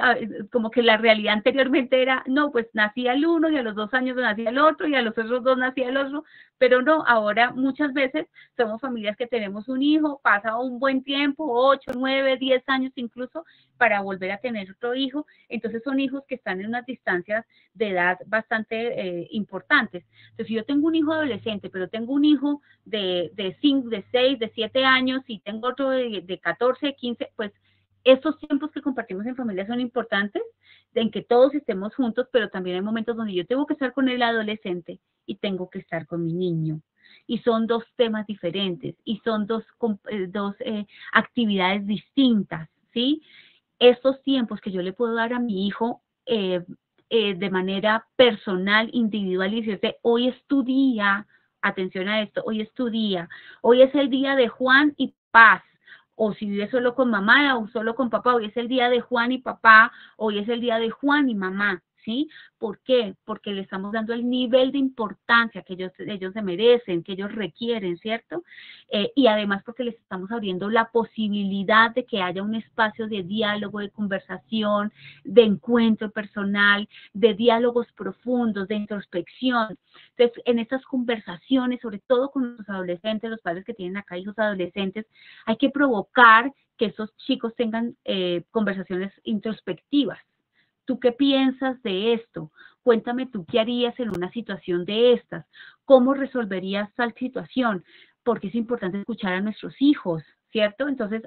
como que la realidad anteriormente era, no, pues nacía el uno y a los 2 años nacía el otro y a los otros 2 nacía el otro, pero no, ahora muchas veces somos familias que tenemos un hijo, pasa un buen tiempo, 8, 9, 10 años incluso, para volver a tener otro hijo. Entonces son hijos que están en unas distancias de edad bastante importantes. Entonces, si yo tengo un hijo adolescente, pero tengo un hijo de 5, de 6, de 7 años, y tengo otro de 14, 15, pues estos tiempos que compartimos en familia son importantes, en que todos estemos juntos, pero también hay momentos donde yo tengo que estar con el adolescente y tengo que estar con mi niño. Y son dos temas diferentes, y son dos actividades distintas, ¿sí? Estos tiempos que yo le puedo dar a mi hijo de manera personal, individual, y decirte, hoy es tu día, atención a esto, hoy es tu día, hoy es el día de Juan y Paz, o si vives solo con mamá o solo con papá, hoy es el día de Juan y papá, hoy es el día de Juan y mamá, ¿sí? ¿Por qué? Porque le estamos dando el nivel de importancia que ellos se merecen, que ellos requieren, ¿cierto? Y además porque les estamos abriendo la posibilidad de que haya un espacio de diálogo, de conversación, de encuentro personal, de diálogos profundos, de introspección. Entonces, en estas conversaciones, sobre todo con los adolescentes, los padres que tienen acá hijos adolescentes, hay que provocar que esos chicos tengan conversaciones introspectivas. ¿Tú qué piensas de esto? Cuéntame tú qué harías en una situación de estas. ¿Cómo resolverías tal situación? Porque es importante escuchar a nuestros hijos, ¿cierto? Entonces,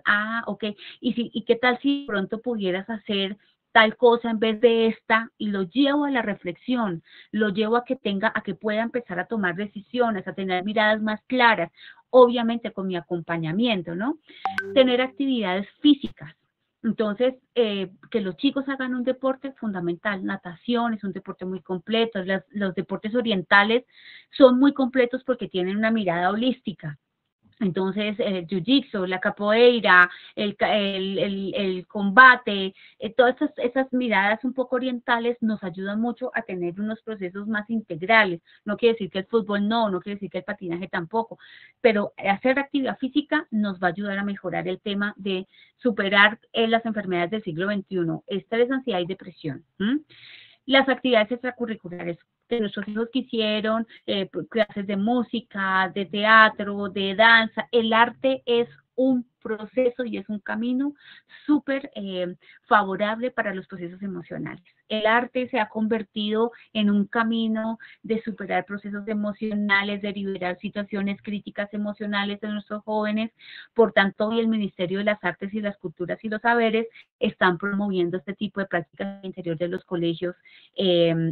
ok. ¿Y qué tal si pronto pudieras hacer tal cosa en vez de esta? Y lo llevo a la reflexión, lo llevo a que pueda empezar a tomar decisiones, a tener miradas más claras, obviamente con mi acompañamiento, ¿no? Tener actividades físicas. Entonces, que los chicos hagan un deporte es fundamental. Natación es un deporte muy completo. Los deportes orientales son muy completos porque tienen una mirada holística. Entonces, el jiu-jitsu, la capoeira, el combate, todas esas miradas un poco orientales nos ayudan mucho a tener unos procesos más integrales. No quiere decir que el fútbol no quiere decir que el patinaje tampoco, pero hacer actividad física nos va a ayudar a mejorar el tema de superar las enfermedades del siglo XXI, estrés, ansiedad y depresión. Las actividades extracurriculares que nuestros hijos quisieron, clases de música, de teatro, de danza. El arte es un proceso y es un camino súper favorable para los procesos emocionales. El arte se ha convertido en un camino de superar procesos emocionales, de liberar situaciones críticas emocionales de nuestros jóvenes. Por tanto, hoy el Ministerio de las Artes y las Culturas y los Saberes están promoviendo este tipo de prácticas al interior de los colegios,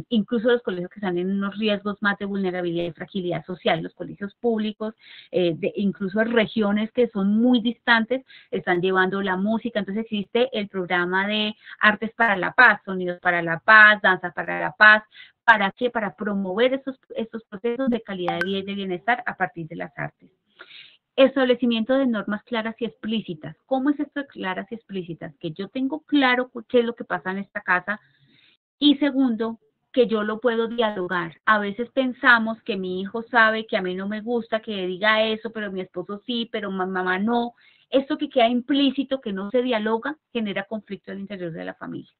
incluso los colegios que están en unos riesgos más de vulnerabilidad y fragilidad social, los colegios públicos, incluso en regiones que son muy distantes, están llevando la música. Entonces existe el programa de Artes para la Paz, Sonidos para la Paz, Danza para la Paz. ¿Para qué? Para promover estos procesos de calidad de vida y de bienestar a partir de las artes. Establecimiento de normas claras y explícitas. ¿Cómo es esto de claras y explícitas? Que yo tengo claro qué es lo que pasa en esta casa. Y segundo, que yo lo puedo dialogar. A veces pensamos que mi hijo sabe que a mí no me gusta que diga eso, pero mi esposo sí, pero mamá no. Esto que queda implícito, que no se dialoga, genera conflicto al interior de la familia.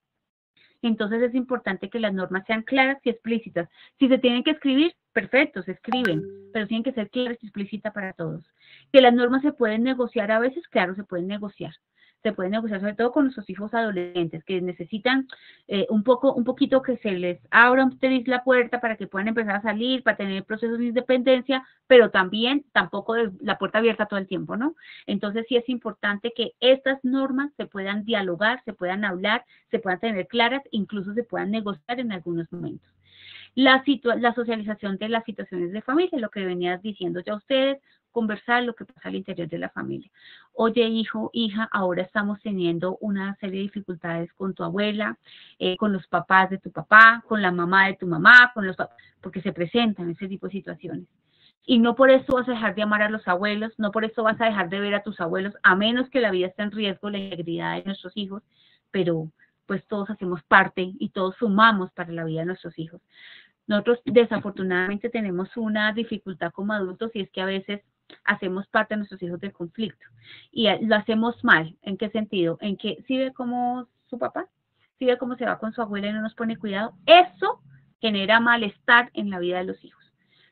Entonces es importante que las normas sean claras y explícitas. Si se tienen que escribir, perfecto, se escriben, pero tienen que ser claras y explícitas para todos. Que las normas se pueden negociar a veces, claro, se pueden negociar. Se pueden negociar sobre todo con nuestros hijos adolescentes que necesitan un poquito que se les abra un tris la puerta para que puedan empezar a salir, para tener procesos de independencia, pero también tampoco la puerta abierta todo el tiempo, ¿no? Entonces sí es importante que estas normas se puedan dialogar, se puedan hablar, se puedan tener claras, incluso se puedan negociar en algunos momentos. La socialización de las situaciones de familia, lo que venías diciendo ya ustedes, conversar lo que pasa al interior de la familia. Oye, hijo, hija, ahora estamos teniendo una serie de dificultades con tu abuela, con los papás de tu papá, con la mamá de tu mamá, con los porque se presentan ese tipo de situaciones. Y no por eso vas a dejar de amar a los abuelos, no por eso vas a dejar de ver a tus abuelos, a menos que la vida esté en riesgo, la integridad de nuestros hijos, pero pues todos hacemos parte y todos sumamos para la vida de nuestros hijos. Nosotros desafortunadamente tenemos una dificultad como adultos y es que a veces hacemos parte de nuestros hijos del conflicto y lo hacemos mal. ¿En qué sentido? En que si ve cómo su papá, si ve cómo se va con su abuela y no nos pone cuidado, eso genera malestar en la vida de los hijos.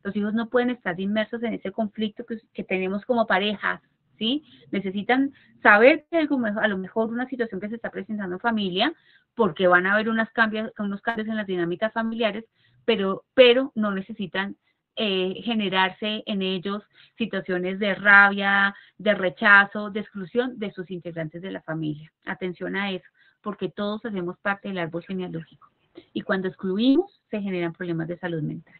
Los hijos no pueden estar inmersos en ese conflicto que tenemos como parejas, ¿sí? Necesitan saber que a lo mejor una situación que se está presentando en familia, porque van a haber unos cambios en las dinámicas familiares, pero no necesitan generarse en ellos situaciones de rabia, de rechazo, de exclusión de sus integrantes de la familia. Atención a eso, porque todos hacemos parte del árbol genealógico. Y cuando excluimos, se generan problemas de salud mental.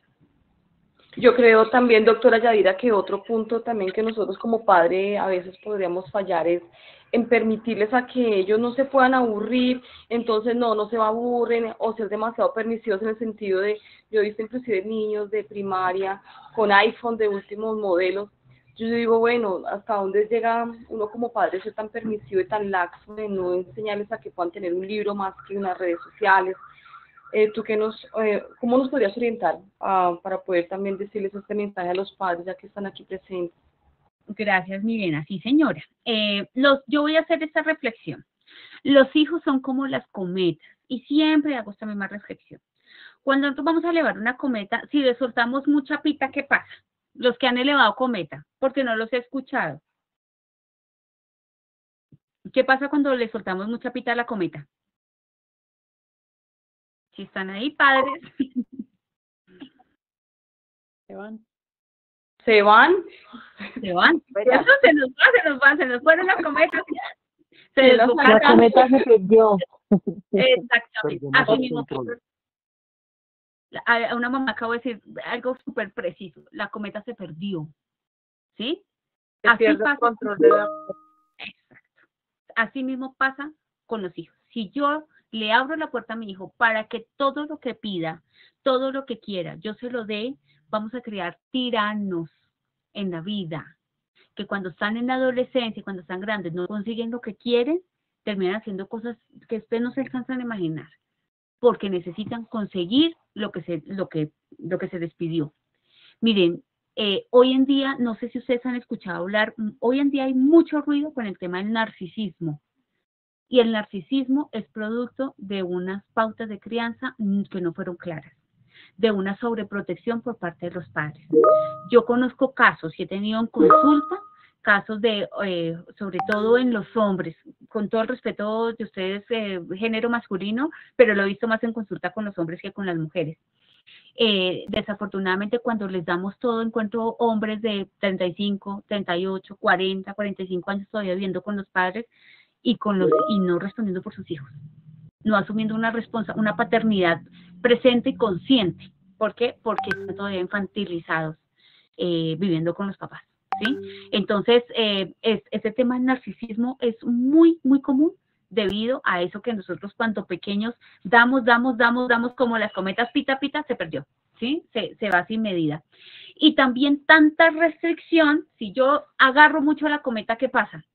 Yo creo también, doctora Yadira, que otro punto también que nosotros como padre a veces podríamos fallar es en permitirles a que ellos no se puedan aburrir, entonces no se aburren o ser demasiado permisivos en el sentido de, yo he visto inclusive niños de primaria con iPhone de últimos modelos. Yo digo, bueno, ¿hasta dónde llega uno como padre ser tan permisivo y tan laxo de no enseñarles a que puedan tener un libro más que unas redes sociales? ¿Tú cómo nos podrías orientar para poder también decirles este mensaje a los padres ya que están aquí presentes? Gracias, Milena. Sí, señora. Yo voy a hacer esta reflexión. Los hijos son como las cometas y siempre hago esta misma reflexión. Cuando nosotros vamos a elevar una cometa, si le soltamos mucha pita, ¿qué pasa? Los que han elevado cometa, porque no los he escuchado. ¿Qué pasa cuando le soltamos mucha pita a la cometa? Si están ahí, padres. Se van. Se van. Eso se nos fueron las cometas. La cometa se perdió. Exactamente. Así mismo. A una mamá acabo de decir algo súper preciso. La cometa se perdió. ¿Sí? Así pierde el control de la... Exacto. Así mismo pasa con los hijos. Si yo le abro la puerta a mi hijo para que todo lo que pida, todo lo que quiera, yo se lo dé, vamos a crear tiranos en la vida, que cuando están en la adolescencia, cuando están grandes, no consiguen lo que quieren, terminan haciendo cosas que ustedes no se alcanzan a imaginar, porque necesitan conseguir lo que se les pidió. Miren, hoy en día, no sé si ustedes han escuchado hablar, hoy en día hay mucho ruido con el tema del narcisismo. Y el narcisismo es producto de unas pautas de crianza que no fueron claras, de una sobreprotección por parte de los padres. Yo conozco casos y he tenido en consulta casos de, sobre todo en los hombres, con todo el respeto de ustedes, género masculino, pero lo he visto más en consulta con los hombres que con las mujeres. Desafortunadamente, cuando les damos todo, encuentro hombres de 35, 38, 40, 45 años todavía viviendo con los padres y no respondiendo por sus hijos, no asumiendo una paternidad presente y consciente. ¿Por qué? Porque están todavía infantilizados viviendo con los papás, ¿sí? Entonces, este tema del narcisismo es muy, muy común debido a eso que nosotros cuando pequeños damos como las cometas pita, pita, se perdió, ¿sí? Se va sin medida. Y también tanta restricción, si yo agarro mucho la cometa, ¿qué pasa?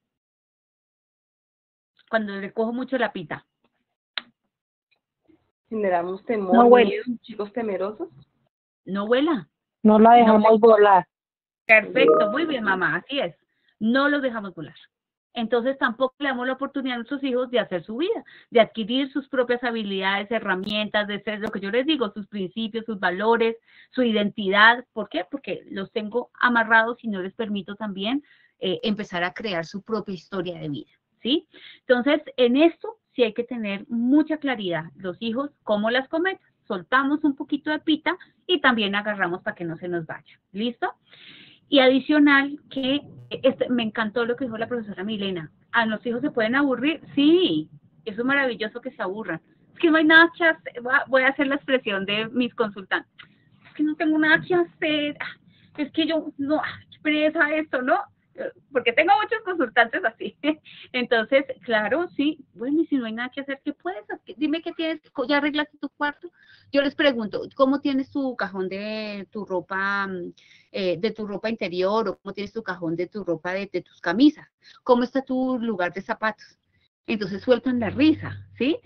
Cuando le cojo mucho la pita. Generamos temor, No vuela. miedo, chicos temerosos. No vuela. No la dejamos volar. Perfecto, muy bien, mamá, así es. No los dejamos volar. Entonces tampoco le damos la oportunidad a nuestros hijos de hacer su vida, de adquirir sus propias habilidades, herramientas, de ser lo que yo les digo, sus principios, sus valores, su identidad. ¿Por qué? Porque los tengo amarrados y no les permito también empezar a crear su propia historia de vida, ¿sí? Entonces, en esto sí hay que tener mucha claridad. Los hijos, como las cometas, soltamos un poquito de pita y también agarramos para que no se nos vaya. ¿Listo? Y adicional, que me encantó lo que dijo la profesora Milena. ¿A los hijos se pueden aburrir? Sí, eso es maravilloso que se aburran. Es que no hay nada que hacer. Voy a hacer la expresión de mis consultantes. Es que no tengo nada que hacer. Es que yo, no, qué pereza esto, ¿no? Porque tengo muchos consultantes así. Entonces, claro, sí. Bueno, y si no hay nada que hacer, ¿qué puedes hacer? Dime qué tienes, ya arreglaste tu cuarto. Yo les pregunto, ¿cómo tienes tu cajón de tu ropa interior, o cómo tienes tu cajón de tu ropa de tus camisas? ¿Cómo está tu lugar de zapatos? Entonces sueltan la risa, ¿sí?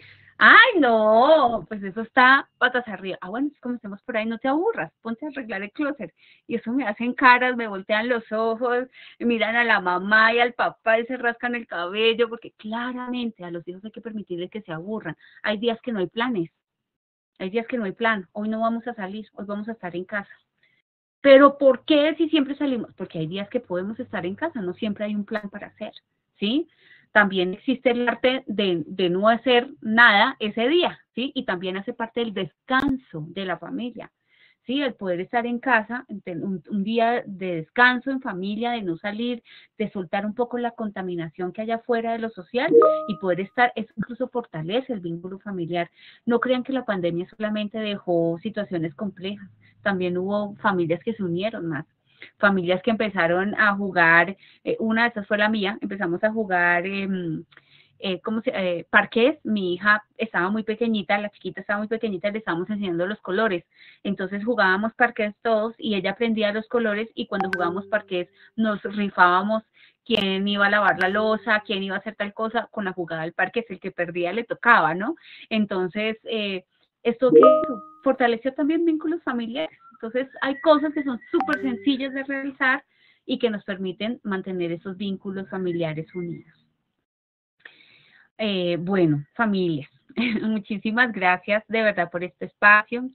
¡Ay, no! Pues eso está patas arriba. Ah, bueno, comencemos por ahí, no te aburras, ponte a arreglar el closet. Y eso me hacen caras, me voltean los ojos, miran a la mamá y al papá y se rascan el cabello, porque claramente a los hijos hay que permitirles que se aburran. Hay días que no hay planes, hay días que no hay plan. Hoy no vamos a salir, hoy vamos a estar en casa. Pero ¿por qué si siempre salimos? Porque hay días que podemos estar en casa, no siempre hay un plan para hacer, ¿sí? También existe el arte de no hacer nada ese día, ¿sí? Y también hace parte del descanso de la familia, ¿sí? El poder estar en casa, un día de descanso en familia, de no salir, de soltar un poco la contaminación que hay afuera de lo social y poder estar, eso incluso fortalece el vínculo familiar. No crean que la pandemia solamente dejó situaciones complejas, también hubo familias que se unieron más, familias que empezaron a jugar, una de esas fue la mía, empezamos a jugar parqués. Mi hija estaba muy pequeñita, la chiquita estaba muy pequeñita, le estábamos enseñando los colores, entonces jugábamos parqués todos y ella aprendía los colores y cuando jugábamos parqués nos rifábamos quién iba a lavar la loza, quién iba a hacer tal cosa con la jugada del parqués, el que perdía le tocaba, ¿no? Entonces, esto que fortaleció también vínculos familiares. Entonces, hay cosas que son súper sencillas de realizar y que nos permiten mantener esos vínculos familiares unidos. Bueno, familias, muchísimas gracias de verdad por este espacio.